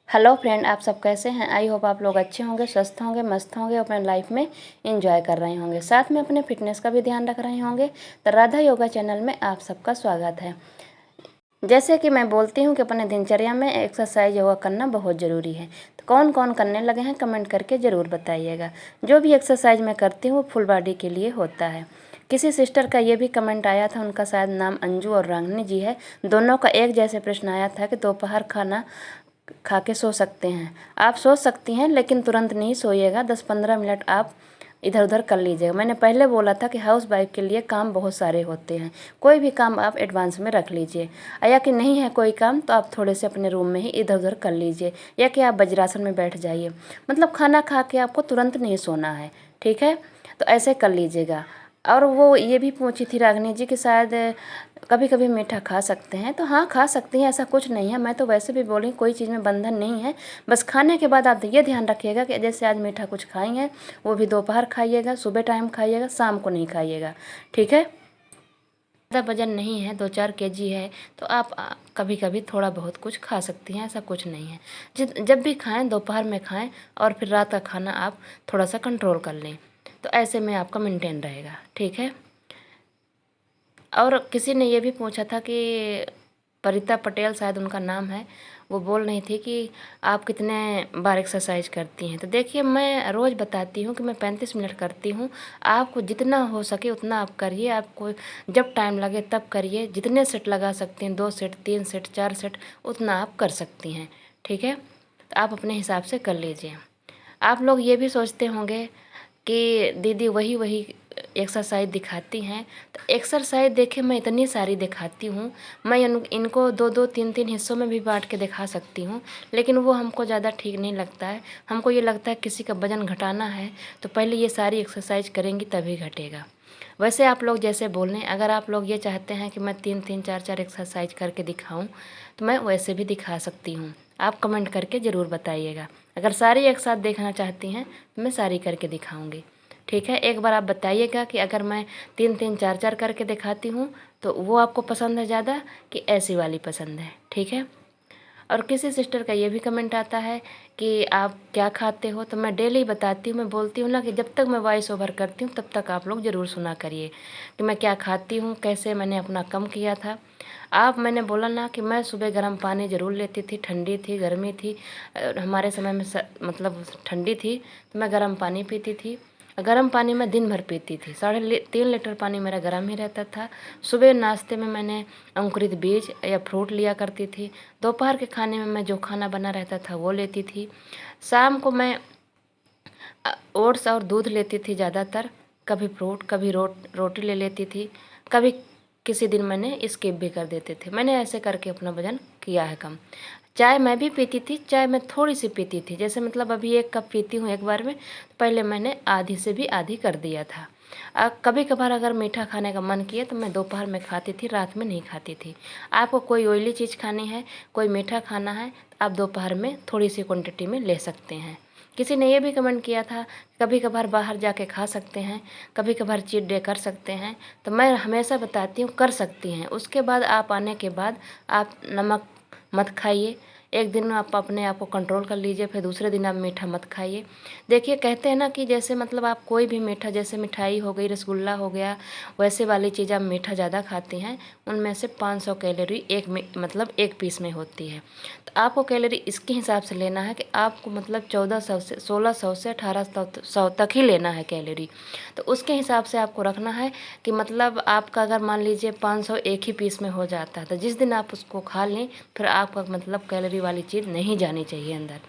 Hello friend, आप सब कैसे हैं। आई होप आप लोग अच्छे होंगे, स्वस्थ होंगे, मस्त होंगे, अपने लाइफ में एंजॉय कर रहे होंगे, साथ में अपने फिटनेस का भी ध्यान रख रहे होंगे। तो राधा योगा चैनल में आप सबका स्वागत है। जैसे कि मैं बोलती हूँ कि अपने दिनचर्या में एक्सरसाइज योगा करना बहुत ज़रूरी है। तो कौन कौन करने लगे हैं कमेंट करके ज़रूर बताइएगा। जो भी एक्सरसाइज मैं करती हूँ फुल बॉडी के लिए होता है। किसी सिस्टर का ये भी कमेंट आया था, उनका शायद नाम अंजू और रांगनी जी है। दोनों का एक जैसे प्रश्न आया था कि दोपहर खाना खा के सो सकते हैं। आप सो सकती हैं, लेकिन तुरंत नहीं सोइएगा। 10-15 मिनट आप इधर उधर कर लीजिएगा। मैंने पहले बोला था कि हाउस वाइफ के लिए काम बहुत सारे होते हैं, कोई भी काम आप एडवांस में रख लीजिए। या कि नहीं है कोई काम तो आप थोड़े से अपने रूम में ही इधर उधर कर लीजिए, या कि आप वज्रासन में बैठ जाइए। मतलब खाना खा के आपको तुरंत नहीं सोना है, ठीक है। तो ऐसे कर लीजिएगा। और वो ये भी पूछी थी रागिनी जी कि शायद कभी कभी मीठा खा सकते हैं। तो हाँ, खा सकती हैं, ऐसा कुछ नहीं है। मैं तो वैसे भी बोली कोई चीज़ में बंधन नहीं है। बस खाने के बाद आप ये ध्यान रखिएगा कि जैसे आज मीठा कुछ खाई हैं, वो भी दोपहर खाइएगा, सुबह टाइम खाइएगा, शाम को नहीं खाइएगा, ठीक है। ज़्यादा वजन नहीं है, 2-4 केजी है, तो आप कभी कभी थोड़ा बहुत कुछ खा सकती हैं, ऐसा कुछ नहीं है। जब भी खाएं दोपहर में खाएं, और फिर रात का खाना आप थोड़ा सा कंट्रोल कर लें। तो ऐसे में आपका मेंटेन रहेगा, ठीक है। और किसी ने ये भी पूछा था कि परिता पटेल शायद उनका नाम है, वो बोल रही थी कि आप कितने बार एक्सरसाइज करती हैं। तो देखिए, मैं रोज़ बताती हूँ कि मैं 35 मिनट करती हूँ। आपको जितना हो सके उतना आप करिए। आपको जब टाइम लगे तब करिए। जितने सेट लगा सकती हैं, 2 सेट, 3 सेट, 4 सेट, उतना आप कर सकती हैं, ठीक है। तो आप अपने हिसाब से कर लीजिए। आप लोग ये भी सोचते होंगे कि दीदी वही वही एक्सरसाइज दिखाती हैं। तो एक्सरसाइज देखिए, मैं इतनी सारी दिखाती हूँ। मैं इनको 2-2, 3-3 हिस्सों में भी बांट के दिखा सकती हूँ, लेकिन वो हमको ज़्यादा ठीक नहीं लगता है। हमको ये लगता है किसी का वजन घटाना है तो पहले ये सारी एक्सरसाइज करेंगी तभी घटेगा। वैसे आप लोग जैसे बोल रहे हैं, अगर आप लोग ये चाहते हैं कि मैं 3-3, 4-4 एक्सरसाइज करके दिखाऊं, तो मैं वैसे भी दिखा सकती हूँ। आप कमेंट करके ज़रूर बताइएगा। अगर सारी एक साथ देखना चाहती हैं तो मैं सारी करके दिखाऊंगी, ठीक है। एक बार आप बताइएगा कि अगर मैं 3-3, 4-4 करके दिखाती हूँ तो वो आपको पसंद है ज़्यादा कि ऐसी वाली पसंद है, ठीक है। और किसी सिस्टर का ये भी कमेंट आता है कि आप क्या खाते हो। तो मैं डेली बताती हूँ, मैं बोलती हूँ ना कि जब तक मैं वॉइस ओवर करती हूँ तब तक आप लोग ज़रूर सुना करिए कि मैं क्या खाती हूँ, कैसे मैंने अपना कम किया था। मैंने बोला ना कि मैं सुबह गर्म पानी ज़रूर लेती थी। ठंडी थी, गर्मी थी, हमारे समय में मतलब ठंडी थी तो मैं गर्म पानी पीती थी। गर्म पानी मैं दिन भर पीती थी। 3.5 लीटर पानी मेरा गर्म ही रहता था। सुबह नाश्ते में मैंने अंकुरित बीज या फ्रूट लिया करती थी। दोपहर के खाने में मैं जो खाना बना रहता था वो लेती थी। शाम को मैं ओट्स और दूध लेती थी ज़्यादातर। कभी फ्रूट, कभी रोटी ले लेती थी। कभी किसी दिन मैंने स्किप भी कर देते थे। मैंने ऐसे करके अपना वजन किया है कम। चाय मैं भी पीती थी, चाय मैं थोड़ी सी पीती थी। जैसे मतलब अभी 1 कप पीती हूँ एक बार में, पहले मैंने आधी से भी आधी कर दिया था। कभी कभार अगर मीठा खाने का मन किया तो मैं दोपहर में खाती थी, रात में नहीं खाती थी। आपको कोई ऑयली चीज़ खानी है, कोई मीठा खाना है, तो आप दोपहर में थोड़ी सी क्वांटिटी में ले सकते हैं। किसी ने ये भी कमेंट किया था कभी कभार बाहर जाके खा सकते हैं, कभी कभार चीट डे कर सकते हैं। तो मैं हमेशा बताती हूँ कर सकती हैं। उसके बाद आप आने के बाद आप नमक मत खाइए। एक दिन आप अपने आप को कंट्रोल कर लीजिए, फिर दूसरे दिन आप मीठा मत खाइए। देखिए, कहते हैं ना कि जैसे मतलब आप कोई भी मीठा, जैसे मिठाई हो गई, रसगुल्ला हो गया, वैसे वाली चीज़ आप मीठा ज़्यादा खाती हैं, उनमें से 500 कैलोरी मतलब एक पीस में होती है। तो आपको कैलोरी इसके हिसाब से लेना है कि आपको मतलब 1400 से 1600 से 1800 तक ही लेना है कैलोरी। तो उसके हिसाब से आपको रखना है कि मतलब आपका अगर मान लीजिए 500 एक ही पीस में हो जाता है, तो जिस दिन आप उसको खा लें फिर आपका मतलब कैलोरी वाली चीज़ नहीं जानी चाहिए अंदर।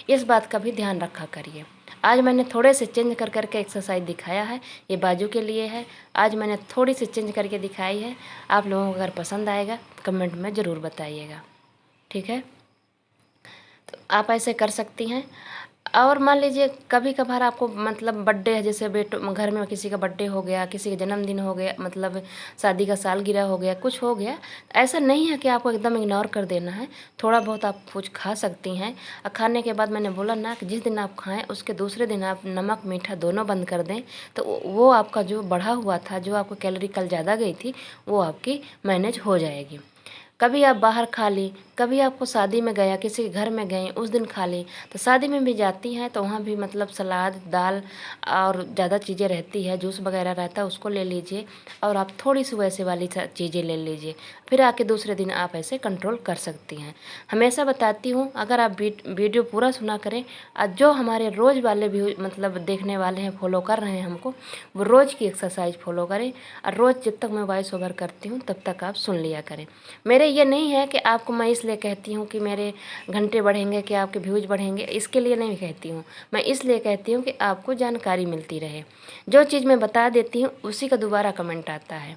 इस बात का भी ध्यान रखा करिए। आज मैंने थोड़े से चेंज कर करके एक्सरसाइज दिखाया है। ये बाजू के लिए है। आज मैंने थोड़ी सी चेंज करके दिखाई है। आप लोगों को अगर पसंद आएगा कमेंट में ज़रूर बताइएगा, ठीक है। तो आप ऐसे कर सकती हैं। और मान लीजिए कभी कभार आपको मतलब बर्थडे है, जैसे घर में किसी का बर्थडे हो गया, किसी का जन्मदिन हो गया, मतलब शादी का सालगिरह हो गया, कुछ हो गया, ऐसा नहीं है कि आपको एकदम इग्नोर कर देना है। थोड़ा बहुत आप कुछ खा सकती हैं। और खाने के बाद मैंने बोला ना कि जिस दिन आप खाएं उसके दूसरे दिन आप नमक मीठा दोनों बंद कर दें। तो वो आपका जो बढ़ा हुआ था, जो आपको कैलोरी कल ज़्यादा गई थी, वो आपकी मैनेज हो जाएगी। कभी आप बाहर खा ली, कभी आपको शादी में गया, किसी के घर में गए, उस दिन खा ली। तो शादी में भी जाती हैं तो वहाँ भी मतलब सलाद, दाल और ज़्यादा चीज़ें रहती है, जूस वगैरह रहता है, उसको ले लीजिए और आप थोड़ी सी वैसे वाली चीज़ें ले लीजिए। फिर आके दूसरे दिन आप ऐसे कंट्रोल कर सकती हैं। हमेशा बताती हूँ, अगर आप वीडियो पूरा सुना करें और जो हमारे रोज़ वाले भी मतलब देखने वाले हैं, फॉलो कर रहे हैं हमको, वो रोज़ की एक्सरसाइज फॉलो करें और रोज़ जब तक मैं वॉइस ओवर करती हूँ तब तक आप सुन लिया करें। मेरे ये नहीं है कि आपको मैं इसलिए कहती हूँ कि मेरे घंटे बढ़ेंगे, कि आपके व्यूज़ बढ़ेंगे, इसके लिए नहीं कहती हूँ। मैं इसलिए कहती हूँ कि आपको जानकारी मिलती रहे। जो चीज़ मैं बता देती हूँ उसी का दोबारा कमेंट आता है,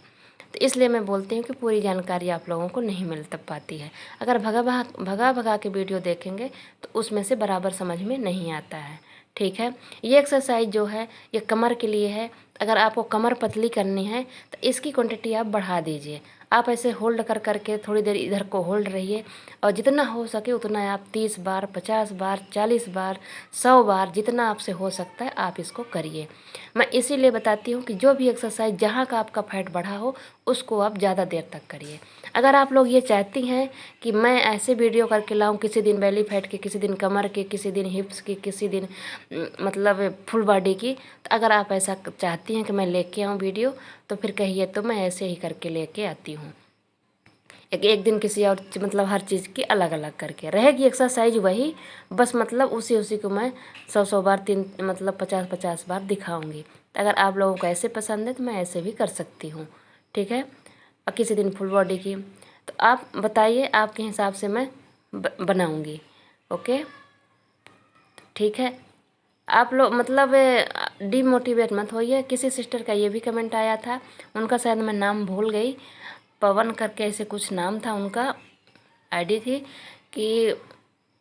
तो इसलिए मैं बोलती हूँ कि पूरी जानकारी आप लोगों को नहीं मिल तब पाती है। अगर भगा भगा के वीडियो देखेंगे तो उसमें से बराबर समझ में नहीं आता है। ठीक है, ये एक्सरसाइज जो है ये कमर के लिए है। अगर आपको कमर पतली करनी है तो इसकी क्वांटिटी आप बढ़ा दीजिए। आप ऐसे होल्ड कर करके थोड़ी देर इधर को होल्ड रहिए और जितना हो सके उतना आप 30 बार, 50 बार, 40 बार, 100 बार, जितना आपसे हो सकता है आप इसको करिए। मैं इसीलिए बताती हूँ कि जो भी एक्सरसाइज जहाँ का आपका फैट बढ़ा हो उसको आप ज़्यादा देर तक करिए। अगर आप लोग ये चाहती हैं कि मैं ऐसे वीडियो करके लाऊं, किसी दिन बेली फैट के, किसी दिन कमर के, किसी दिन हिप्स की, किसी दिन मतलब फुल बॉडी की, तो अगर आप ऐसा चाहती हैं कि मैं लेके आऊँ वीडियो तो फिर कहिए, तो मैं ऐसे ही करके लेके आती हूँ। एक दिन किसी और मतलब हर चीज़ की अलग अलग करके रहेगी एक्सरसाइज वही, बस मतलब उसी को मैं 100 बार, 3 मतलब 50 बार दिखाऊंगी। अगर आप लोगों को ऐसे पसंद है तो मैं ऐसे भी कर सकती हूँ। ठीक है, और किसी दिन फुल बॉडी की, तो आप बताइए, आपके हिसाब से मैं बनाऊंगी। ओके, ठीक है। आप लोग मतलब डीमोटिवेट मत होइए। किसी सिस्टर का ये भी कमेंट आया था, उनका शायद मैं नाम भूल गई, पवन करके ऐसे कुछ नाम था उनका, आईडी थी, कि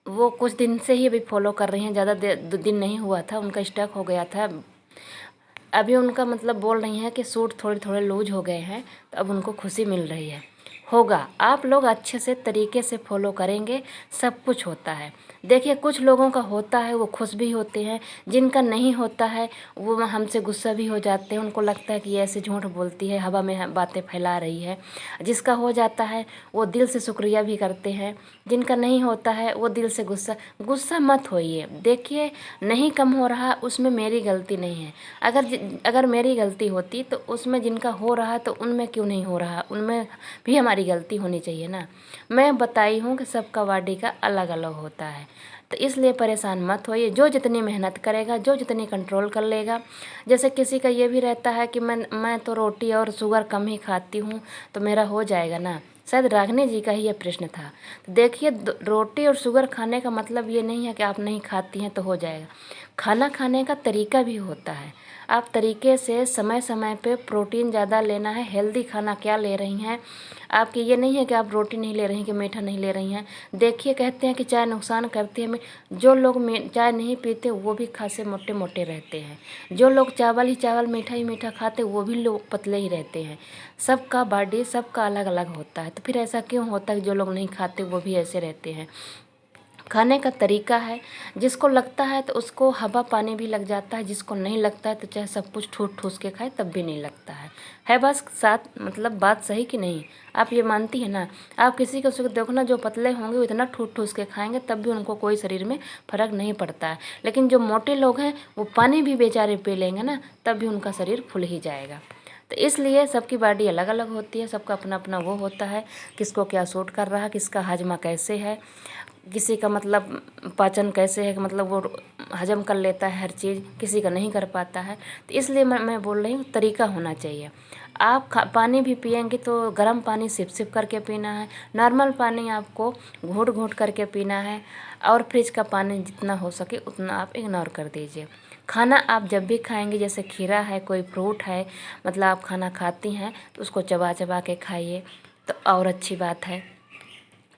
वो कुछ दिन से ही अभी फॉलो कर रही हैं, ज़्यादा दिन नहीं हुआ था, उनका स्टक हो गया था। अभी उनका मतलब बोल रही हैं कि सूट थोड़े थोड़े लूज हो गए हैं, तो अब उनको खुशी मिल रही है। होगा, आप लोग अच्छे से तरीके से फॉलो करेंगे सब कुछ होता है। देखिए, कुछ लोगों का होता है वो खुश भी होते हैं, जिनका नहीं होता है वो हमसे गुस्सा भी हो जाते हैं। उनको लगता है कि ये ऐसे झूठ बोलती है, हवा में बातें फैला रही है। जिसका हो जाता है वो दिल से शुक्रिया भी करते हैं, जिनका नहीं होता है वो दिल से गुस्सा मत होइए। देखिए, नहीं कम हो रहा उसमें मेरी गलती नहीं है। अगर मेरी गलती होती तो उसमें जिनका हो रहा तो उनमें क्यों नहीं हो रहा, उनमें भी हमारी गलती होनी चाहिए ना। मैं बताई हूँ कि सबका बॉडी का अलग अलग होता है, तो इसलिए परेशान मत होइए। जो जितनी मेहनत करेगा, जो जितनी कंट्रोल कर लेगा, जैसे किसी का ये भी रहता है कि मैं तो रोटी और शुगर कम ही खाती हूँ तो मेरा हो जाएगा ना। शायद रागनी जी का ही यह प्रश्न था। तो देखिए, रोटी और शुगर खाने का मतलब ये नहीं है कि आप नहीं खाती हैं तो हो जाएगा। खाना खाने का तरीका भी होता है। आप तरीके से समय समय पे प्रोटीन ज़्यादा लेना है, हेल्दी खाना क्या ले रही हैं। आपकी ये नहीं है कि आप रोटी नहीं ले रही हैं कि मीठा नहीं ले रही हैं। देखिए, कहते हैं कि चाय नुकसान करती है। जो लोग चाय नहीं पीते वो भी खासे मोटे मोटे रहते हैं। जो लोग चावल ही चावल, मीठा ही मीठा खाते वो भी लोग पतले ही रहते हैं। सबका बॉडी सबका अलग अलग होता है। तो फिर ऐसा क्यों होता है कि जो लोग नहीं खाते वो भी ऐसे रहते हैं। खाने का तरीका है, जिसको लगता है तो उसको हवा पानी भी लग जाता है, जिसको नहीं लगता है तो चाहे सब कुछ ठूस ठूस के खाए तब भी नहीं लगता है बस साथ मतलब बात सही कि नहीं, आप ये मानती है ना। आप किसी को देखो ना, जो पतले होंगे वो इतना ठूस ठूस के खाएंगे तब भी उनको कोई शरीर में फ़र्क नहीं पड़ता है। लेकिन जो मोटे लोग हैं वो पानी भी बेचारे पी लेंगे ना, तब भी उनका शरीर फूल ही जाएगा। तो इसलिए सबकी बॉडी अलग अलग होती है, सबका अपना अपना वो होता है, किसको क्या सूट कर रहा है, किसका हाजमा कैसे है, किसी का मतलब पाचन कैसे है कि मतलब वो हजम कर लेता है हर चीज़, किसी का नहीं कर पाता है। तो इसलिए मैं बोल रही हूँ तरीका होना चाहिए। आप पानी भी पिएंगे तो गर्म पानी सिप सिप करके पीना है, नॉर्मल पानी आपको घूट घूट करके पीना है, और फ्रिज का पानी जितना हो सके उतना आप इग्नोर कर दीजिए। खाना आप जब भी खाएंगे, जैसे खीरा है, कोई फ्रूट है, मतलब आप खाना खाती हैं तो उसको चबा चबा के खाइए तो और अच्छी बात है।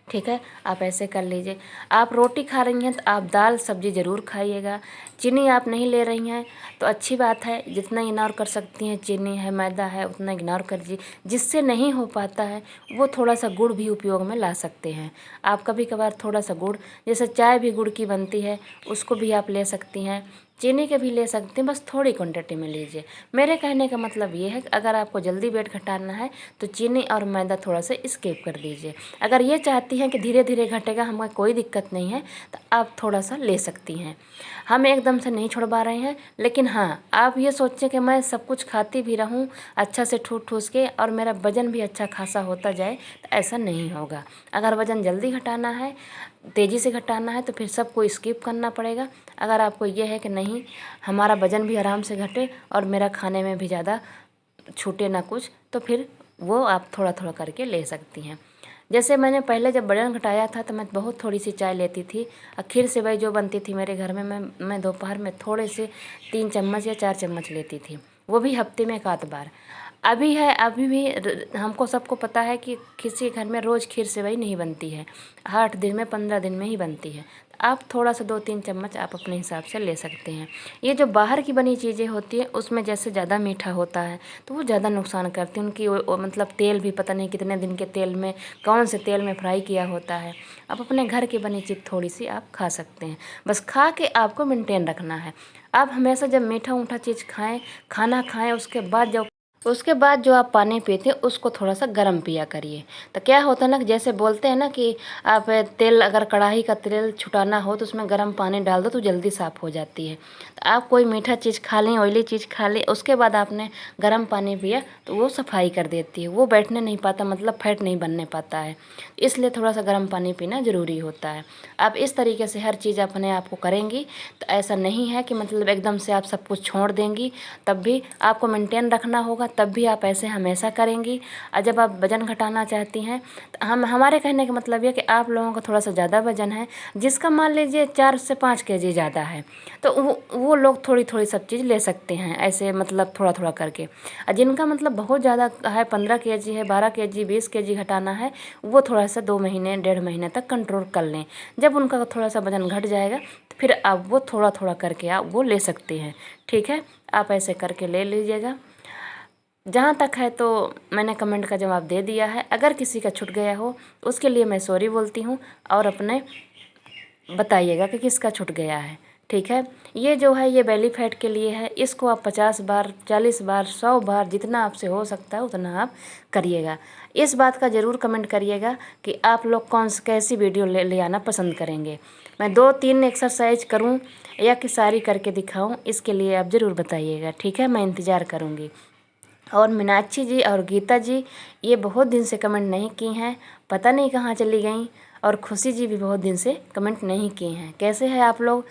ठीक है, आप ऐसे कर लीजिए। आप रोटी खा रही हैं तो आप दाल सब्जी ज़रूर खाइएगा। चीनी आप नहीं ले रही हैं तो अच्छी बात है, जितना इग्नोर कर सकती हैं, चीनी है, मैदा है, उतना इग्नोर कर दीजिए। जिससे नहीं हो पाता है वो थोड़ा सा गुड़ भी उपयोग में ला सकते हैं। आप कभी कभार थोड़ा सा गुड़, जैसे चाय भी गुड़ की बनती है, उसको भी आप ले सकती हैं। चीनी के भी ले सकते हैं, बस थोड़ी क्वांटिटी में लीजिए। मेरे कहने का मतलब ये है कि अगर आपको जल्दी वेट घटाना है तो चीनी और मैदा थोड़ा सा स्किप कर दीजिए। अगर ये चाहती हैं कि धीरे धीरे घटेगा, हमें कोई दिक्कत नहीं है, तो आप थोड़ा सा ले सकती हैं। हम एकदम से नहीं छुड़वा रहे हैं, लेकिन हाँ, आप ये सोचें कि मैं सब कुछ खाती भी रहूं अच्छा से ठूस ठूस के और मेरा वज़न भी अच्छा खासा होता जाए, तो ऐसा नहीं होगा। अगर वज़न जल्दी घटाना है, तेज़ी से घटाना है, तो फिर सबको स्किप करना पड़ेगा। अगर आपको ये है कि नहीं, हमारा वज़न भी आराम से घटे और मेरा खाने में भी ज़्यादा छूटे ना कुछ, तो फिर वो आप थोड़ा थोड़ा करके ले सकती हैं। जैसे मैंने पहले जब वज़न घटाया था तो मैं बहुत थोड़ी सी चाय लेती थी, और खीर सेवई जो बनती थी मेरे घर में, मैं दोपहर में थोड़े से 3 चम्मच या 4 चम्मच लेती थी, वो भी हफ्ते में एक आध बार। अभी भी हमको सबको पता है कि किसी घर में रोज़ खीर सेवई नहीं बनती है, 8 दिन में 15 दिन में ही बनती है। आप थोड़ा सा 2-3 चम्मच आप अपने हिसाब से ले सकते हैं। ये जो बाहर की बनी चीज़ें होती हैं उसमें जैसे ज़्यादा मीठा होता है तो वो ज़्यादा नुकसान करती हैं। उनकी वो मतलब तेल भी पता नहीं कितने दिन के तेल में, कौन से तेल में फ्राई किया होता है। आप अपने घर की बनी चीज़ थोड़ी सी आप खा सकते हैं, बस खा के आपको मेंटेन रखना है। आप हमेशा जब मीठा ऊठा चीज़ खाएँ, खाना खाएँ, उसके बाद जो आप पानी पीते हैं उसको थोड़ा सा गर्म पिया करिए। तो क्या होता है ना, जैसे बोलते हैं ना कि आप तेल, अगर कढ़ाई का तेल छुटाना हो तो उसमें गर्म पानी डाल दो तो जल्दी साफ़ हो जाती है। तो आप कोई मीठा चीज़ खा लें, ऑयली चीज़ खा लें, उसके बाद आपने गर्म पानी पिया तो वो सफाई कर देती है, वो बैठने नहीं पाता, मतलब फैट नहीं बनने पाता है। इसलिए थोड़ा सा गर्म पानी पीना ज़रूरी होता है। आप इस तरीके से हर चीज़ अपने आप को करेंगी तो ऐसा नहीं है कि मतलब एकदम से आप सब कुछ छोड़ देंगी, तब भी आपको मेंटेन रखना होगा, तब भी आप ऐसे हमेशा करेंगी। और जब आप वज़न घटाना चाहती हैं तो हमारे कहने का मतलब ये कि आप लोगों का थोड़ा सा ज़्यादा वज़न है, जिसका मान लीजिए 4 से 5 केजी ज़्यादा है, तो वो लोग थोड़ी थोड़ी सब चीज़ ले सकते हैं ऐसे, मतलब थोड़ा थोड़ा करके। और जिनका मतलब बहुत ज़्यादा है, 15 केजी है, 12 केजी, 20 केजी घटाना है, वो थोड़ा सा 2 महीने 1.5 महीने तक कंट्रोल कर लें। जब उनका थोड़ा सा वज़न घट जाएगा तो फिर आप वो थोड़ा थोड़ा करके आप वो ले सकते हैं। ठीक है, आप ऐसे करके ले लीजिएगा। जहाँ तक है तो मैंने कमेंट का जवाब दे दिया है। अगर किसी का छूट गया हो उसके लिए मैं सॉरी बोलती हूँ, और अपने बताइएगा कि किसका छूट गया है। ठीक है, ये जो है ये बेली फैट के लिए है। इसको आप 50 बार, 40 बार, 100 बार, जितना आपसे हो सकता है उतना आप करिएगा। इस बात का ज़रूर कमेंट करिएगा कि आप लोग कैसी वीडियो ले आना पसंद करेंगे। मैं 2-3 एक्सरसाइज करूं या कि सारी करके दिखाऊं, इसके लिए आप ज़रूर बताइएगा। ठीक है, मैं इंतज़ार करूँगी। और मीनाक्षी जी और गीता जी ये बहुत दिन से कमेंट नहीं की हैं, पता नहीं कहाँ चली गई। और खुशी जी भी बहुत दिन से कमेंट नहीं किए हैं। कैसे हैं आप लोग?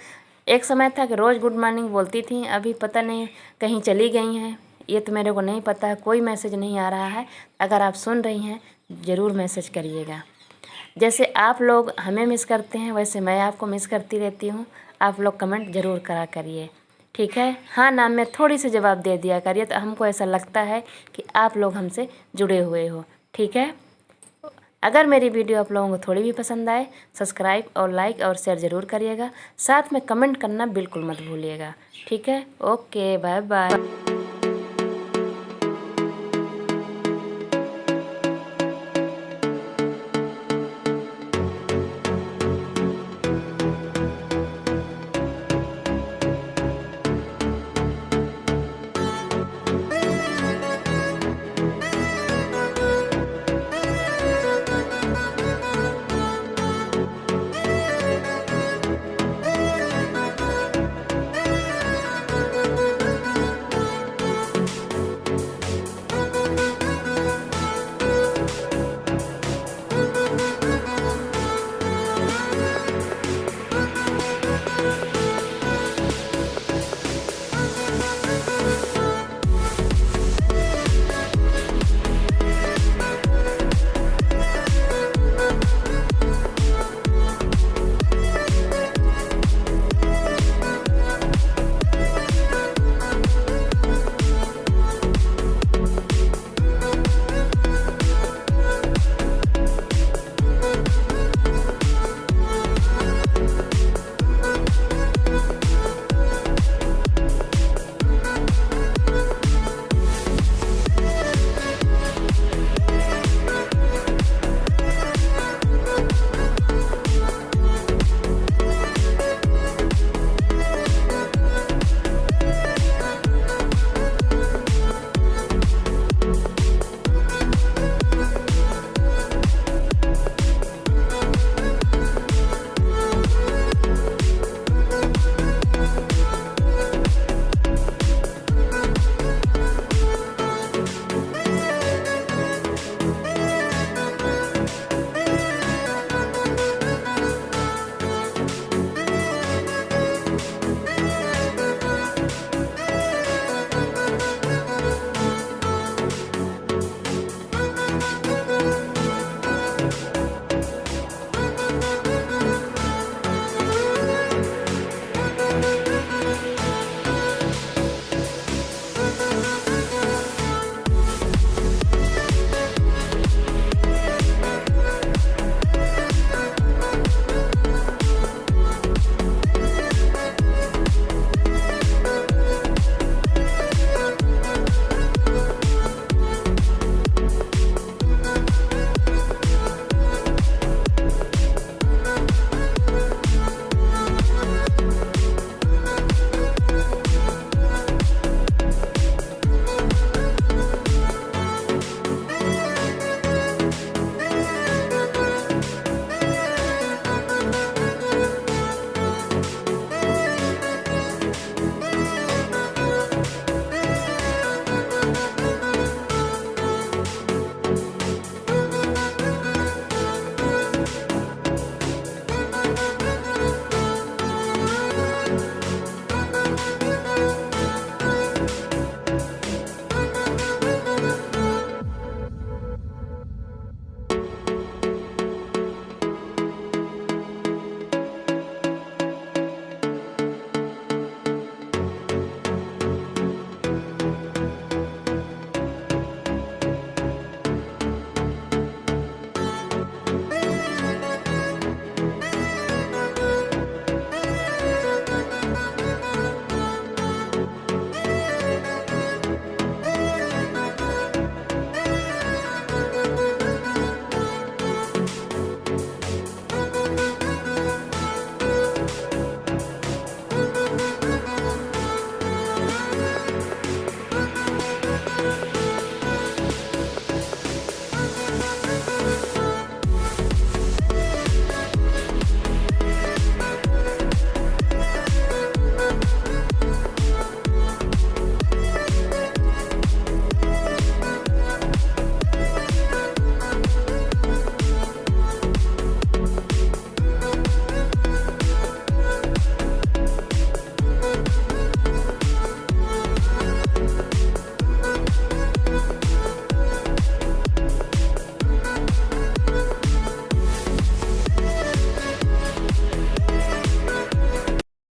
एक समय था कि रोज़ गुड मॉर्निंग बोलती थी, अभी पता नहीं कहीं चली गई हैं, ये तो मेरे को नहीं पता है। कोई मैसेज नहीं आ रहा है। अगर आप सुन रही हैं ज़रूर मैसेज करिएगा। जैसे आप लोग हमें मिस करते हैं वैसे मैं आपको मिस करती रहती हूँ। आप लोग कमेंट ज़रूर करा करिए। ठीक है, हाँ नाम में थोड़ी सी जवाब दे दिया करिए, तो हमको ऐसा लगता है कि आप लोग हमसे जुड़े हुए हो। ठीक है, अगर मेरी वीडियो आप लोगों को थोड़ी भी पसंद आए, सब्सक्राइब और लाइक और शेयर ज़रूर करिएगा। साथ में कमेंट करना बिल्कुल मत भूलिएगा। ठीक है, ओके, बाय बाय।